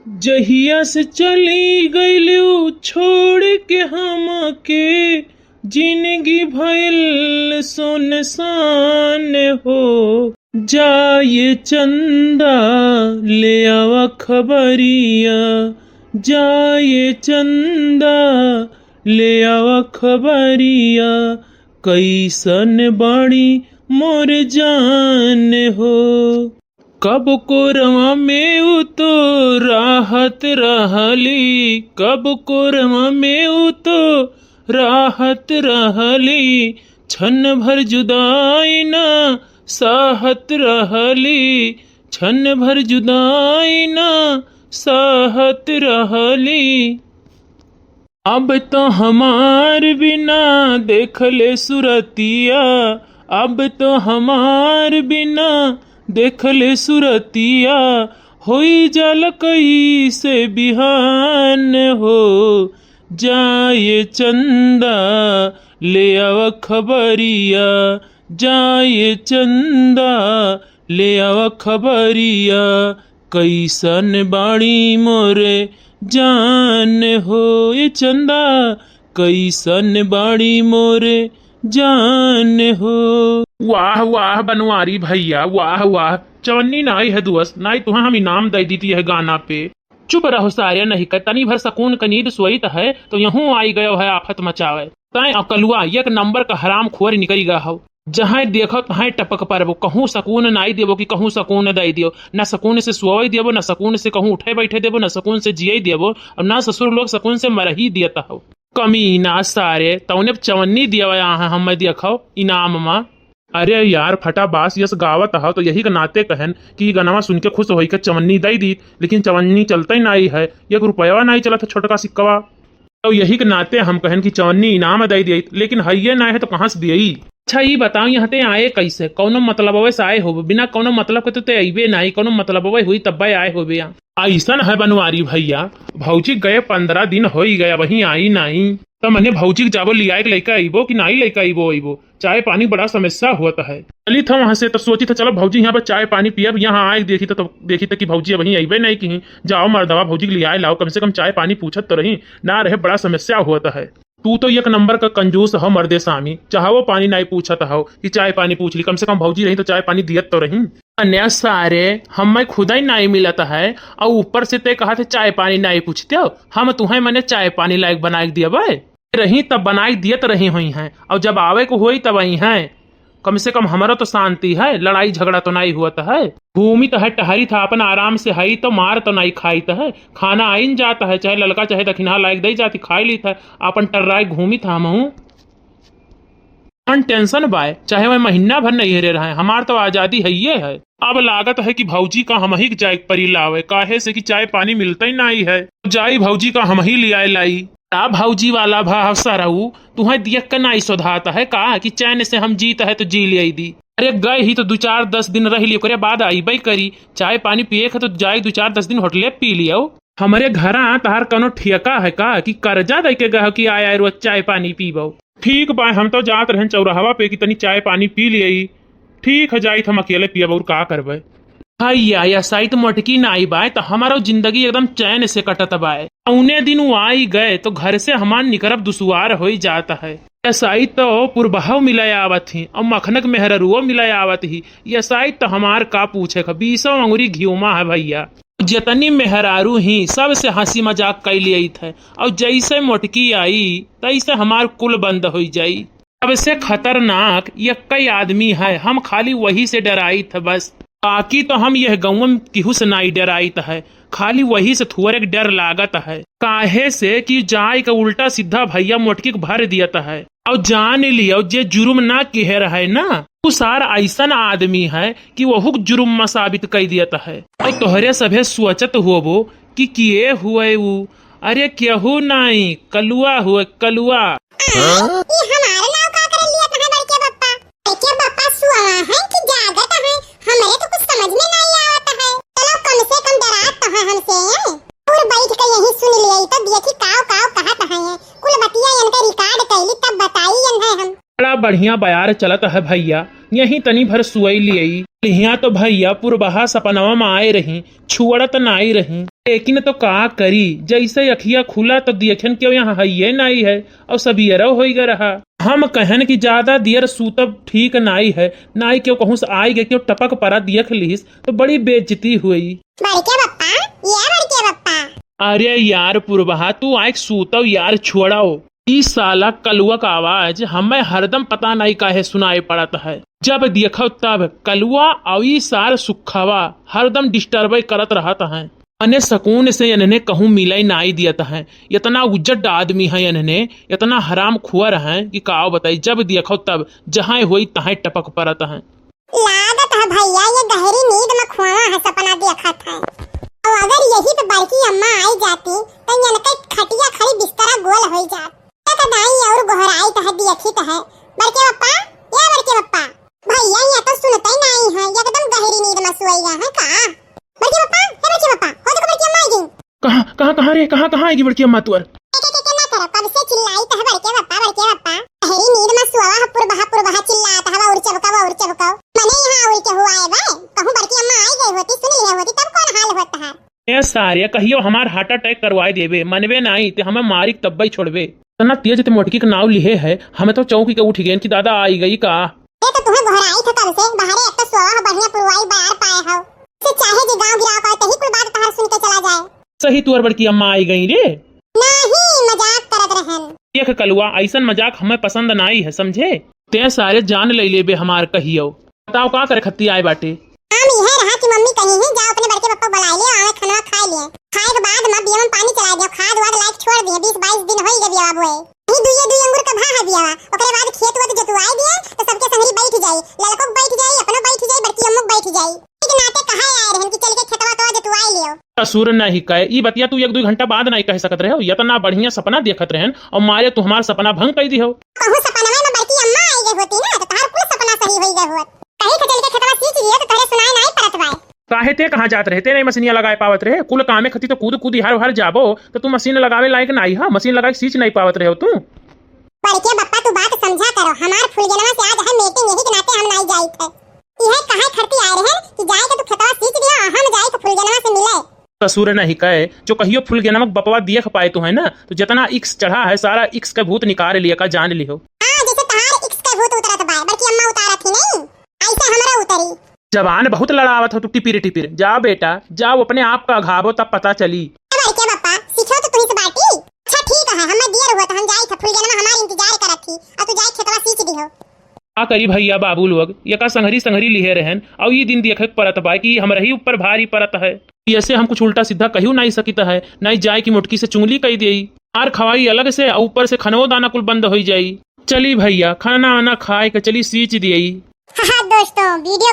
जहिया से चली गईलू छोड़ के हमके, जिंदगी भइल सुनसान हो। जाए चंदा ले आवा खबरिया, जाए चंदा ले आवा खबरिया, कैसन बाड़ी मोर जान हो। कब कोरमा में उतो राहत रहली, कब कोरमा में उतो राहत रहली, क्षण भर जुदाई ना साहत रहली, क्षण भर जुदाई ना साहत रहली। अब तो हमार बिना देखले सुरतिया, अब तो हमार बिना देखले सुरतिया, होई जल कई से बिहान हो। जाए चंदा ले आवा खबरिया, जाए चंदा ले आवा खबरिया, कैसन बाड़ी मोरे जान हो। ये चंदा कैसन बाड़ी मोरे जान हो। वाह वाह बनवारी भैया, वाह वाह। चवन्नी नाई है दुअस, नाई तुहा हम इनाम दे दी है गाना पे। चुप रहो सारे, नहीं कर तनी भर सकून का नींद सोईत है तो यूं आई गयो है आफत मचावे। तय अकलुआ एक नंबर का हराम खोर निकली गया हो। जहाँ देखो तहाँ टपक पर कहूँ सकून नाई देवो कि कहूँ सकून दे दियो। न सकून से सोई देवो, न सकून से कहूँ उठे बैठे देवो, न सकून से जिये देवो, और न ससुर लोग सकून से मर ही दियता हो। कमीना सारे तौने चवन्नी दिया यहाँ हम देखो इनाम माँ। अरे यार फटा बास यस गावत हो तो यही का नाते कहन कि गनवा सुन के खुश होई के चवन्नी दई दी, लेकिन चवन्नी चलता ही नहीं है, 1 रुपया नहीं चला था छोटका सिक्कवा। तो यही के नाते हम कहन कि चवन्नी इनाम दई दी, लेकिन हइये ना है तो कहाँ से दियई। अच्छा ये बताओ यहाँ ते आए कैसे, कौनो मतलब वैसे आए हो, बिना कौनो मतलब के तो अबे नहीं, कौनो मतलब वही हुई तब आए हो भैया। ऐसा है बनवारी भैया, भौजी गए 15 दिन हो ही गया वही आई नहीं, तो मैंने भौजी जाबो लिया लेकर आईबो कि नहीं लेकर आईबो। चाय पानी बड़ा समस्या होता है। चली था वहां से तो सोची था चलो भौजी यहाँ पर चाय पानी पियब, यहाँ आए देखी तो देखी था कि भौजी वहीं अबे नहीं कहीं। जाओ मर्दवा भौजी के लिए आए लाओ, कम से कम चाय पानी पूछत तो रही ना रहे, बड़ा समस्या होता है। तू तो 1 नंबर का कंजूस हो मर्दे सामी, चाहो पानी नहीं पूछत हो कि चाय पानी पूछ ली, कम से कम भौजी रही तो चाय पानी दियत तो रही। अन्य सारे हमें खुदा ही नहीं मिलता है, और ऊपर से ते कहा थे चाय पानी नहीं पूछते हो। हम तुम्हें मैंने चाय पानी लायक बना दिया भाई रही तब बनाई दियत रही हुई हैं, और जब आवे को हुई तब वही हैं। कम से कम हमारा तो शांति है, लड़ाई झगड़ा तो नहीं हुआ है। भूमि तो है टहरी था अपन आराम से है, तो मार तो नहीं खाई तो है। खाना आइन जाता है, चाहे लड़का चाहे दखिना लायक दई जाती खाई ली था, अपन टर्राई घूमी था हम टेंशन बाय, चाहे वह महीना भर नहीं रहे रहे, हमार तो आजादी है ये है। अब लागत है कि भौजी का हम ही जाए परी लावे, काहे से कि चाय पानी मिलता ही नहीं है, जाई भौजी का हम ही लियाए लाई। भौजी वाला भाव सरऊ तुम्हें देख कर नहीं सुधाता है का कि चैन से हम जीत है तो जी ले दी। अरे गए ही तो 2-4-10 दिन रह लियो, करे बाद आई बई करी चाय पानी पिए तो जाए 2-4-10 दिन होटले पी लियो। हमारे घर तहार कनो ठेका है का कि कर्जा दे के गह कि आया रोज चाय पानी पीबो। ठीक बा हम तो जात रहन चौराहवा पे कि तनी चाय पानी पी लिये, ठीक है जाई हम अकेले पियब और का करबे। भैया या साइट मोटकी ना आई बाय तो हमारा जिंदगी एकदम चैन से कटत बाय। उन्हें दिन वो आई गए तो घर से हमार निकरब दुसवार हो ही जाता है। यसाई तो पुरबहाव मिलाया आवत ही और मखनक मेहरुओ मिलाया आवत ही, यसाई तो हमार का पूछे 20 अंगुरी घियुमा है भैया। जतनी मेहरारू ही सबसे हंसी मजाक कैली आई थे, और जैसे मोटकी आई तैसे हमार कुल बंद हो जाई। सबसे खतरनाक ये कई आदमी है, हम खाली वही से डराई थे बस, बाकी तो हम यह गौम केहू से नहीं डराइत है, खाली वही से थोड़े डर लागत है। काहे से कि जाय का उल्टा सीधा भैया मोटकी को भर दिया है, और जान लियो जे जुर्म ना कह रहा है ना वो सारा ऐसा आदमी है कि वह जुर्म में साबित कर दिया है। और तोहरे सभे सोचत होबो कि किए हुए वो, अरे केहू नहीं कलुआ हुए कलुआ। बड़ा बढ़िया बयार चलत है भैया, यही तनी भर सुई लिए यहाँ तो भैया पुरबहा सपनवा में आए रही, छुअड़त ना आई रही, लेकिन तो का करी, जैसे अखिया खुला तो देखन क्यों यहाँ है नाई है और सबियरो हो गया रहा। हम कहन कि ज्यादा देर सूतब ठीक नाई है, नाई क्यों कहूँ से आई गए क्यों टपक पड़ा देख लीस तो बड़ी बेइज्जती हुई। अरे यार पुरबहा तू आए सूतव यार, छोड़ाओ ई साला कलुआ का आवाज हमें हरदम पता नहीं काहे सुनाई पड़त है। जब देखो तब कलुआ और ई सार सुखवा हरदम डिस्टर्ब करत रहत है। अने सकून से इन्हें कहूँ मिलाई नाई दियत है। इतना उज्जट आदमी है, इन्हें इतना हराम खुअर है कि काओ बताई, जब देखो तब जहाँ हुई तहाँ टपक पड़त है। लागत है भैया ये गहरी नींद में खोआ है, सपना देखत है। और अगर यही तो बड़की अम्मा आई जाती तो इनके खटिया खड़ी बिस्तरा गोल हो जात। तो दाई और गोहराई तह देखी तह बड़के पप्पा, या बड़के पप्पा भैया ये तो सुनते ही नहीं है, एकदम गहरी नींद में सोई गया है का। बड़के पप्पा, हे बड़के पप्पा, हो देखो बड़की अम्मा आई गई। कहां आएगी बड़की अम्मा तुअर? ना करो, कब से चिल्लाई तह बड़के पप्पा गहरी नींद में सोवा है, पुरबहा चिल्लाता है और चबका मने यहां उड़ के हुआ है बे। कहूं बड़की अम्मा आई गई होती, सुन ली होती तब कौन हाल होता है। ए सारे कहियो हमार हार्ट अटैक करवाए देबे, मनबे नहीं ते हमें मारी तब्बई छोड़बे। तना तेज ते मोटकी का नाव लिहे है, हमें तो चौकी के उठ गए कि दादा आई गई का। ये तो तुम्हें घोराई था कब से, बाहर एक तो सोवा बढ़िया पुरवाई बाहर पाए हो, से चाहे जे गांव गिराव का तही कुल बात तहार सुन के चला जाए। सही तुअर बड़की अम्मा आई गई रे। नहीं मजाक करत रहन। देख कलुआ ऐसन मजाक हमें पसंद नहीं है, समझे? ते सारे जान ले लेबे हमार कहियो। बताओ का करे खत्ती आए बाटे। हम यह रहा कि मम्मी कही है जाओ अपने बड़के पप्पा बुला ले, आवे खाना खा लिए, खाए के बाद मां बिया में पानी चला दियो, खाद वाद लाइक छोड़ दिए। 20-22 दिन होई गए बिया बुए, ही दुई अंगूर का भा है बिया। ओकरे बाद खेत वत जोतवाई दिए तो सबके संगरी बैठ जाई, लड़को बैठ जाई, अपनो बैठ जाई, बड़की अम्मू बैठ जाई। लेकिन नाते कहां आए रहन कि चल के खेतवा तो जोतवाई लियो। कसूर नहीं कहे ई बतिया तू 1-2 घंटा बाद नहीं कह सकत रहे हो। इतना बढ़िया सपना देखत रहन और मारे तू हमार सपना भंग कर दी हो। कहूं सपना में बड़की अम्मा आई गई होती ना तो तार कुल सपना सही होई गए होत। कहीं के चल के खेतवा सींच लिए तो तोरे सुनाई नहीं पड़त बाय। काहे ते कहाँ जात रहे, ते नहीं मशीनिया लगाए पावत रहे। कुल कामे खती तो कूद हर जाबो तो तू मशीन लगावे लायक नहीं है, मशीन लगाए सींच नहीं पावत रहे हो तू। बड़के बप्पा तू बात समझा करो, हमार फुलगनवा से आज है मीटिंग, यही के नाते हम नहीं जाई थे। यह काहे खरती आए रहे कि जाए के तू खेतवा सींच दिया, हम जाए के फुलगनवा से मिले। कसूर नहीं कहे, जो कहियो फूल के नमक बपवा देख पाए तो है ना, तो जितना इक्स चढ़ा है सारा इक्स का भूत निकाल लिया का, जान लियो। हां जैसे तहार इक्स का भूत उतरत बा, बड़की अम्मा उतारत ही नहीं, ऐसे हमरा उतरी। जवान बहुत लड़ावत हो तू टिपिर। जा बेटा जाओ, अपने आप का घावो तब पता चली। बड़के बप्पा सीखो तो तुही से बाटी। अच्छा ठीक है, हमें देर हुआ तो हम जाई थे, फुलगनवा हमार इंतजार करत थी, अब तू जाए खेतवा सींच दियो। का करी भैया बाबू लोग यका संघरी लिहे रहन और ये दिन देखे परत बा कि हमरा ही ऊपर भारी परत है। ऐसे हम कुछ उल्टा सीधा कहू नहीं सकित है, नहीं जाए की मुटकी से चुंगली कही दी आर खवाई अलग से, ऊपर से खनवो दाना कुल बंद हो जाई। चली भैया खाना वाना खाए के चली सींच दियई। हाँ दोस्तों वीडियो